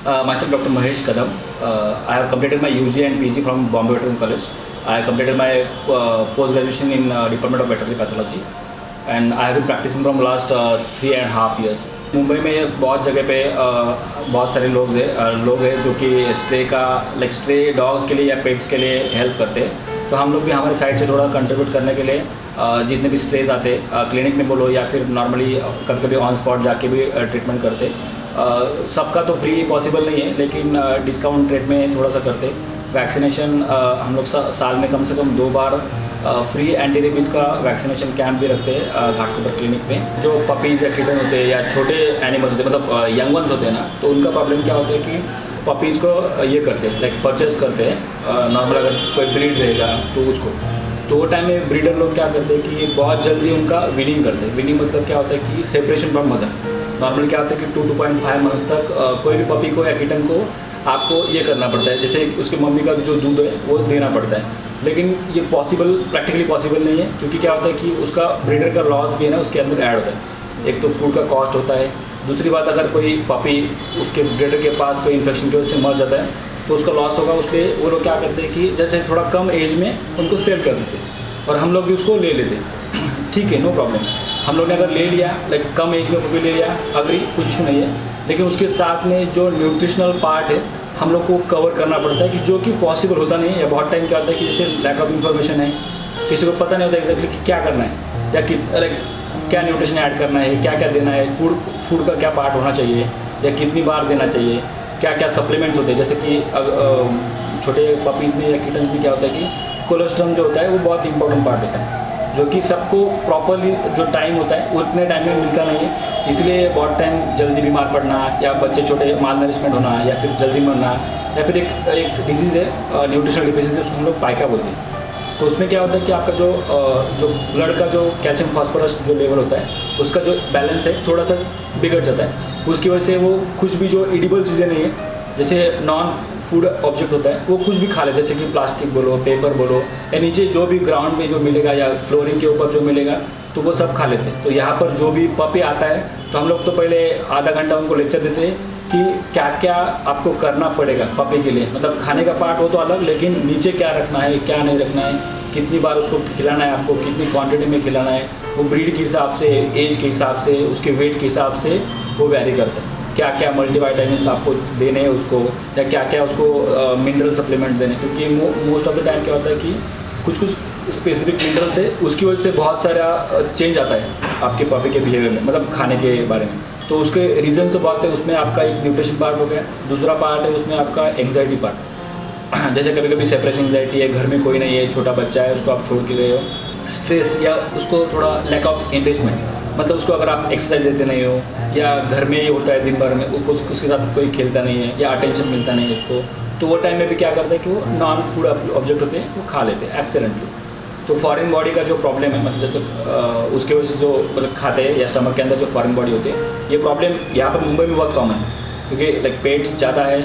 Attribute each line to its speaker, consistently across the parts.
Speaker 1: Myself Dr. Mahesh Kadam. I have completed my UG and PG from Bombay Veterinary College. I have completed my post-graduation in Department of Veterinary Pathology, and I have been practicing from last 3.5 years. Mumbai में बहुत जगह पे बहुत सारे लोग हैं जो कि स्ट्रे डॉग्स के लिए या पेट्स के लिए हेल्प करते हैं। तो हम लोग भी हमारे साइड से थोड़ा कंट्रीब्यूट करने के लिए जितने भी स्ट्रेज आते क्लिनिक में बोलो या फिर नॉर्मली कभी कभी ऑन स्पॉट जाके भी ट्रीटमेंट करते। सबका तो फ्री पॉसिबल नहीं है, लेकिन डिस्काउंट रेट में थोड़ा सा करते। वैक्सीनेशन हम लोग साल में कम से कम 2 बार फ्री एंटी रेबीज़ का वैक्सीनेशन कैंप भी रखते हैं घाटकोपर क्लिनिक में। जो पपीज़ या किटन होते हैं या छोटे एनिमल्स होते हैं, मतलब यंग वंस होते हैं ना, तो उनका प्रॉब्लम क्या होता है कि पपीज़ को ये करते हैं लाइक परचेस करते हैं। नॉर्मल अगर कोई ब्रीड रहेगा तो उसको, तो वो टाइम में ब्रीडर लोग क्या करते हैं कि बहुत जल्दी उनका वीनिंग करते हैं। वीनिंग मतलब क्या होता है कि सेपरेशन फ्रॉम मदर। नॉर्मली क्या होता है कि 2.5 मंथ्स तक कोई भी पपी को या किटन को आपको ये करना पड़ता है, जैसे उसकी मम्मी का जो दूध है वो देना पड़ता है। लेकिन ये प्रैक्टिकली पॉसिबल नहीं है, क्योंकि क्या होता है कि उसका ब्रीडर का लॉस भी है ना उसके अंदर ऐड होता है। एक तो फूड का कॉस्ट होता है, दूसरी बात अगर कोई पपी उसके ब्रीडर के पास कोई इन्फेक्शन की वजह से मर जाता है तो उसका लॉस होगा। उसलिए वो लोग क्या करते हैं कि जैसे थोड़ा कम एज में उनको सेल कर देते हैं और हम लोग भी उसको ले लेते हैं। ठीक है, नो प्रॉब्लम। हम लोग ने अगर ले लिया लाइक कम एज में भी ले लिया, अगर कुछ इशू नहीं है, लेकिन उसके साथ में जो न्यूट्रिशनल पार्ट है हम लोग को कवर करना पड़ता है, कि जो कि पॉसिबल होता नहीं है। या बहुत टाइम क्या होता है कि जैसे लैक ऑफ इन्फॉर्मेशन है, किसी को पता नहीं होता एग्जैक्टली कि क्या करना है या कि क्या न्यूट्रिशन ऐड करना है, क्या क्या देना है, फूड का क्या पार्ट होना चाहिए या कितनी बार देना चाहिए, क्या क्या सप्लीमेंट्स होते हैं। जैसे कि छोटे पपीज़ में या किटन्स में क्या होता है कि कोलेस्ट्रॉल जो होता है वो बहुत इंपॉर्टेंट पार्ट होता है, जो कि सबको प्रॉपरली जो टाइम होता है उतने टाइम में मिलता नहीं है। इसलिए बहुत टाइम जल्दी बीमार पड़ना या बच्चे छोटे माल नरिशमेंट होना या फिर जल्दी मरना, या फिर एक डिजीज़ है न्यूट्रिशनल डिफिशिएंसी, उसको हम लोग पाइका बोलते हैं। तो उसमें क्या होता है कि आपका जो ब्लड का जो कैल्शियम फास्फोरस जो लेवल होता है उसका जो बैलेंस है थोड़ा सा बिगड़ जाता है। उसकी वजह से वो कुछ भी जो एडिबल चीज़ें नहीं है, जैसे नॉन फूड ऑब्जेक्ट होता है, वो कुछ भी खा लेते हैं, जैसे कि प्लास्टिक बोलो, पेपर बोलो, या नीचे जो भी ग्राउंड में जो मिलेगा या फ्लोरिंग के ऊपर जो मिलेगा तो वो सब खा लेते हैं। तो यहाँ पर जो भी पपी आता है तो हम लोग तो पहले आधा घंटा उनको लेक्चर देते हैं कि क्या क्या आपको करना पड़ेगा पपी के लिए। मतलब खाने का पार्ट हो तो अलग, लेकिन नीचे क्या रखना है, क्या नहीं रखना है, कितनी बार उसको खिलाना है, आपको कितनी क्वांटिटी में खिलाना है, वो ब्रीड के हिसाब से, एज के हिसाब से, उसके वेट के हिसाब से वो वैरी करता है। क्या क्या मल्टीवाइटामिन्स आपको देने हैं उसको, या क्या क्या उसको मिनरल सप्लीमेंट देने, क्योंकि मोस्ट ऑफ द टाइम क्या होता है कि कुछ स्पेसिफिक मिनरल्स है, उसकी वजह से बहुत सारा चेंज आता है आपके पपी के बिहेवियर में, मतलब खाने के बारे में। तो उसके रीज़न तो बहुत है। उसमें आपका एक न्यूट्रिशन पार्ट हो गया, दूसरा पार्ट है उसमें आपका एंग्जाइटी पार्ट। जैसे कभी कभी सेपरेशन एंग्जाइटी है, घर में कोई नहीं है, छोटा बच्चा है, उसको आप छोड़ के गए हो, स्ट्रेस या उसको थोड़ा लैक ऑफ एंगेजमेंट, मतलब उसको अगर आप एक्सरसाइज देते नहीं हो या घर में ही होता है दिन भर में, उसके साथ कोई खेलता नहीं है या अटेंशन मिलता नहीं है उसको, तो वो टाइम में भी क्या करता है कि वो नॉन फूड ऑब्जेक्ट होते हैं वो खा लेते हैं एक्सीडेंटली। तो फॉरेन बॉडी का जो प्रॉब्लम है, मतलब जैसे उसके वजह से जो मतलब खाते हैं या स्टमक के अंदर जो फॉरेन बॉडी होती है, ये प्रॉब्लम यहाँ पर मुंबई में बहुत कॉमन है, क्योंकि लाइक पेट्स ज़्यादा है,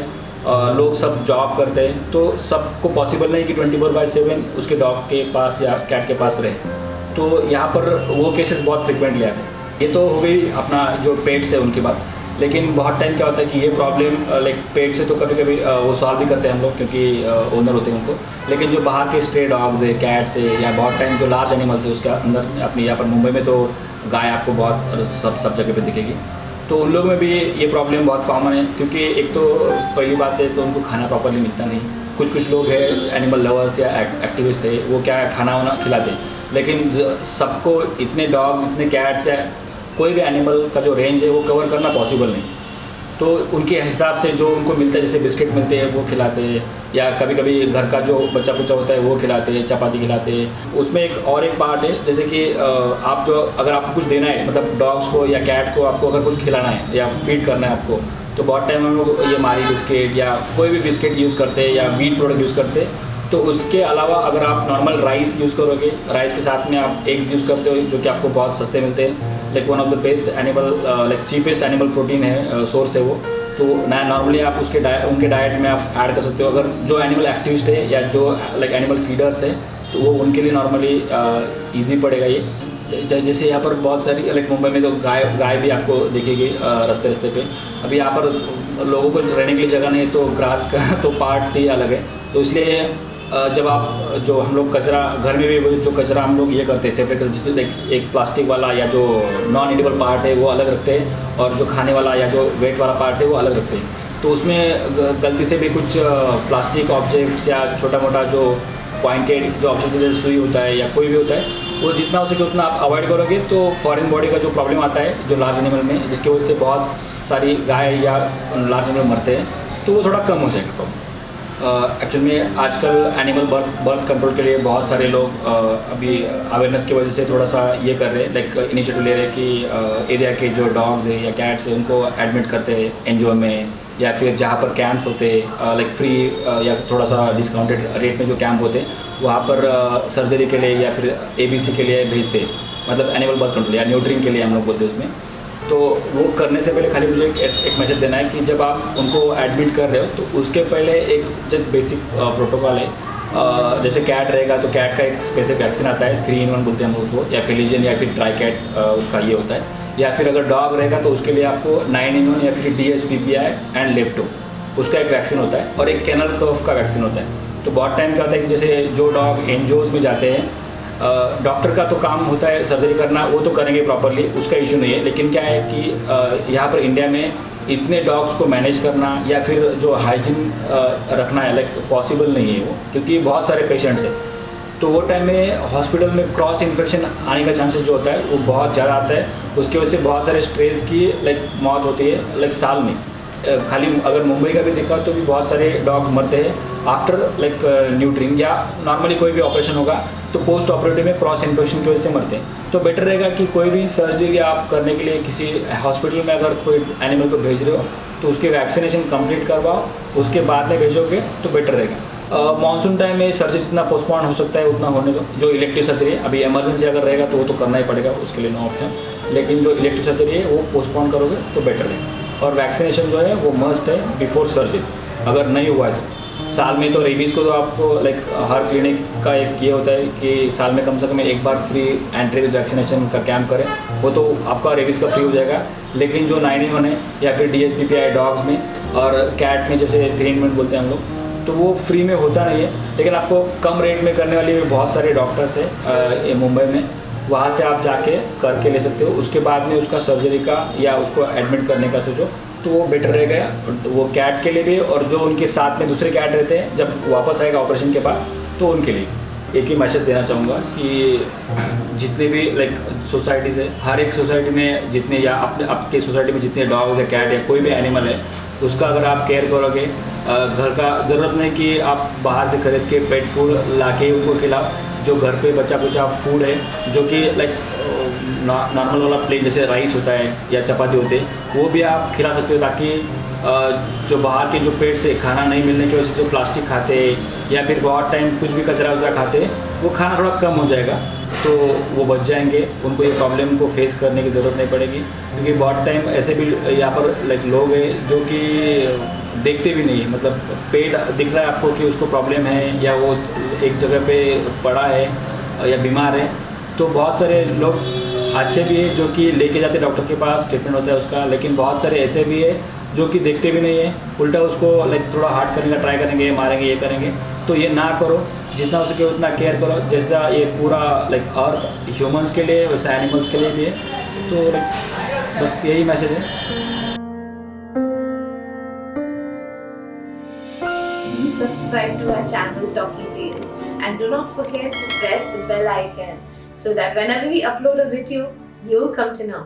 Speaker 1: लोग सब जॉब करते हैं, तो सबको पॉसिबल नहीं कि 24/7 उसके डॉग के पास या कैट के पास रहे। तो यहाँ पर वो केसेस बहुत फ्रिक्वेंटली आते हैं। ये तो हो गई अपना जो पेट्स है उनकी बात, लेकिन बहुत टाइम क्या होता है कि ये प्रॉब्लम लाइक पेट से तो कभी कभी वो सॉल्व भी करते हैं हम लोग, क्योंकि ओनर होते हैं उनको। लेकिन जो बाहर के स्ट्रे डॉग्स है, कैट्स है, या बहुत टाइम जो लार्ज एनिमल्स है उसके अंदर, अपने यहाँ पर मुंबई में तो गाय आपको बहुत सब जगह पर दिखेगी, तो उन लोगों में भी ये प्रॉब्लम बहुत कॉमन है। क्योंकि एक तो पहली बात है तो उनको खाना प्रॉपरली मिलता नहीं। कुछ लोग हैं एनिमल लवर्स या एक्टिविस्ट है, वो क्या खाना वाना खिलाते हैं, लेकिन सबको इतने डॉग्स, इतने कैट्स या कोई भी एनिमल का जो रेंज है वो कवर करना पॉसिबल नहीं। तो उनके हिसाब से जो उनको मिलता है, जैसे बिस्किट मिलते हैं वो खिलाते हैं, या कभी कभी घर का जो बच्चा कुच्चा होता है वो खिलाते हैं, चपाती खिलाते हैं। उसमें एक पार्ट है, जैसे कि आप जो अगर आपको कुछ देना है, मतलब डॉग्स को या कैट को आपको अगर कुछ खिलाना है या फीड करना है आपको, तो बहुत टाइम हम लोग ये मारी बिस्किट या कोई भी बिस्किट यूज़ करते हैं या वीट प्रोडक्ट यूज़ करते हैं। तो उसके अलावा अगर आप नॉर्मल राइस यूज़ करोगे, राइस के साथ में आप एग्स यूज़ करते हो, जो कि आपको बहुत सस्ते मिलते हैं, like one of the best animal like cheapest animal protein है, सोर्स है वो। तो नॉर्मली आप उनके डाइट में आप ऐड कर सकते हो। अगर जो एनिमल एक्टिविस्ट है या जो लाइक एनिमल फीडर्स है, तो वो उनके लिए नॉर्मली ईजी पड़ेगा ये। जैसे यहाँ पर बहुत सारी लाइक मुंबई में तो गाय भी आपको दिखेगी रास्ते पे। अभी यहाँ पर लोगों को रहने के लिए जगह नहीं है, तो ग्रास का तो पार्ट ही अलग है। तो इसलिए जब आप जो हम लोग कचरा घर में भी जो कचरा हम लोग ये करते हैं सेपरेट कर, जिसमें एक प्लास्टिक वाला या जो नॉन ईटेबल पार्ट है वो अलग रखते हैं, और जो खाने वाला या जो वेट वाला पार्ट है वो अलग रखते हैं। तो उसमें गलती से भी कुछ प्लास्टिक ऑब्जेक्ट्स या छोटा मोटा जो पॉइंटेड जो ऑब्जेक्ट जैसे सुई होता है या कोई भी होता है, वो जितना हो सके उतना आप अवॉइड करोगे तो फॉरेन बॉडी का जो प्रॉब्लम आता है जो लार्ज एनिमल में, जिसकी वजह से बहुत सारी गाय या लार्ज एनिमल मरते हैं, तो वो थोड़ा कम हो जाएगा प्रॉब्लम। एक्चुअल में आजकल एनिमल बर्थ कंट्रोल के लिए बहुत सारे लोग अभी अवेयरनेस की वजह से थोड़ा सा ये कर रहे हैं, लाइक इनिशिएटिव ले रहे हैं कि एरिया के जो डॉग्स है या कैट्स है उनको एडमिट करते हैं एनजीओ में, या फिर जहाँ पर कैंप्स होते हैं लाइक फ्री या थोड़ा सा डिस्काउंटेड रेट में जो कैंप होते हैं वहाँ पर सर्जरी के लिए या फिर ABC के लिए भेजते हैं, मतलब एनिमल बर्थ कंट्रोल या न्यूट्रिंग के लिए हम लोग बोलते हैं उसमें। तो वो करने से पहले खाली मुझे एक मैसेज देना है कि जब आप उनको एडमिट कर रहे हो तो उसके पहले एक जस्ट बेसिक प्रोटोकॉल है। जैसे कैट रहेगा तो कैट का एक स्पेसिफिक वैक्सीन आता है, 3-in-1 बोलते हैं हम उसको, या फिलिजन या फिर ट्राइकैट उसका ये होता है। या फिर अगर डॉग रहेगा तो उसके लिए आपको 9-in-1 या फिर DHPPI एंड लेप्टो उसका एक वैक्सीन होता है, और एक कैनल कफ का वैक्सीन होता है। तो बहुत टाइम क्या होता है कि जैसे जो डॉग एनजीओज में जाते हैं, डॉक्टर का तो काम होता है सर्जरी करना, वो तो करेंगे प्रॉपरली, उसका इशू नहीं है। लेकिन क्या है कि यहाँ पर इंडिया में इतने डॉग्स को मैनेज करना या फिर जो हाइजीन रखना है लाइक पॉसिबल नहीं है वो, क्योंकि बहुत सारे पेशेंट्स हैं। तो वो टाइम में हॉस्पिटल में क्रॉस इन्फेक्शन आने का चांसेस जो होता है वो बहुत ज़्यादा आता है। उसकी वजह से बहुत सारे स्ट्रेस की लाइक मौत होती है लाइक साल में। खाली अगर मुंबई का भी देखा तो भी बहुत सारे डॉग्स मरते हैं आफ्टर लाइक न्यूट्रिंग, या नॉर्मली कोई भी ऑपरेशन होगा तो पोस्ट ऑपरेटिव में क्रॉस इन्फेक्शन की वजह से मरते हैं। तो बेटर रहेगा कि कोई भी सर्जरी आप करने के लिए किसी हॉस्पिटल में अगर कोई एनिमल को भेज रहे हो तो उसकी वैक्सीनेशन कंप्लीट करवाओ, उसके बाद में भेजोगे तो बेटर रहेगा। मानसून टाइम में सर्जरी जितना पोस्टपोन हो सकता है उतना होने दो। जो इलेक्टिव सर्जरी है, अभी इमरजेंसी अगर रहेगा तो वो तो करना ही पड़ेगा, उसके लिए नो ऑप्शन। लेकिन जो इलेक्टिव सर्जरी है वो पोस्टपोन करोगे तो बेटर है। और वैक्सीनेशन जो है वो मस्ट है बिफोर सर्जरी, अगर नहीं हुआ है तो। साल में तो रेबीज़ को तो आपको लाइक हर क्लिनिक का एक ये होता है कि साल में कम से कम एक बार फ्री एंटी रेबीज वैक्सीनेशन का कैंप करें, वो तो आपका रेबीज़ का फ्री हो जाएगा। लेकिन जो 9-in-1 है या फिर DHPPI डॉग्स में और कैट में जैसे 3-in-1 बोलते हैं हम लोग, तो वो फ्री में होता नहीं है। लेकिन आपको कम रेट में करने वाले भी बहुत सारे डॉक्टर्स हैं मुंबई में, वहाँ से आप जाके करके ले सकते हो। उसके बाद में उसका सर्जरी का या उसको एडमिट करने का सोचो तो वो बेटर रहेगा, वो कैट के लिए भी, और जो उनके साथ में दूसरे कैट रहते हैं जब वापस आएगा ऑपरेशन के बाद तो उनके लिए। एक ही मैसेज देना चाहूँगा कि जितने भी लाइक सोसाइटीज़ है, हर एक सोसाइटी में जितने या आपके सोसाइटी में जितने डॉग्स या कैट या कोई भी एनिमल है उसका अगर आप केयर करोगे, घर का ज़रूरत नहीं कि आप बाहर से खरीद के पेट फूड ला के उनको खिलाओ। जो घर पे बचा कुचा फूड है जो कि लाइक नॉर्मल वाला प्लेन जैसे राइस होता है या चपाती होते हैं वो भी आप खिला सकते हो, ताकि जो बाहर के जो पेट से खाना नहीं मिलने की वजह से जो प्लास्टिक खाते हैं या फिर बहुत टाइम कुछ भी कचरा वचरा खाते हैं वो खाना थोड़ा कम हो जाएगा, तो वो बच जाएंगे। उनको ये प्रॉब्लम को फेस करने की ज़रूरत नहीं पड़ेगी, क्योंकि बहुत टाइम ऐसे भी यहाँ पर लाइक लोग हैं जो कि देखते भी नहीं है, मतलब पेट दिख रहा है आपको कि उसको प्रॉब्लम है या वो एक जगह पे पड़ा है या बीमार है, तो बहुत सारे लोग अच्छे भी है जो कि लेके जाते डॉक्टर के पास, ट्रीटमेंट होता है उसका। लेकिन बहुत सारे ऐसे भी है जो कि देखते भी नहीं है, उल्टा उसको लाइक थोड़ा हार्ड करने का ट्राई करेंगे, मारेंगे, ये करेंगे। तो ये ना करो, जितना हो सके उतना केयर करो। जैसा ये पूरा लाइक अर्थ ह्यूमंस के लिए वैसा एनिमल्स के लिए भी है। तो लाइक बस यही मैसेज है।
Speaker 2: Please subscribe to our channel Talking Tales and do not forget to press the bell icon so that whenever we upload a video, you'll come to know.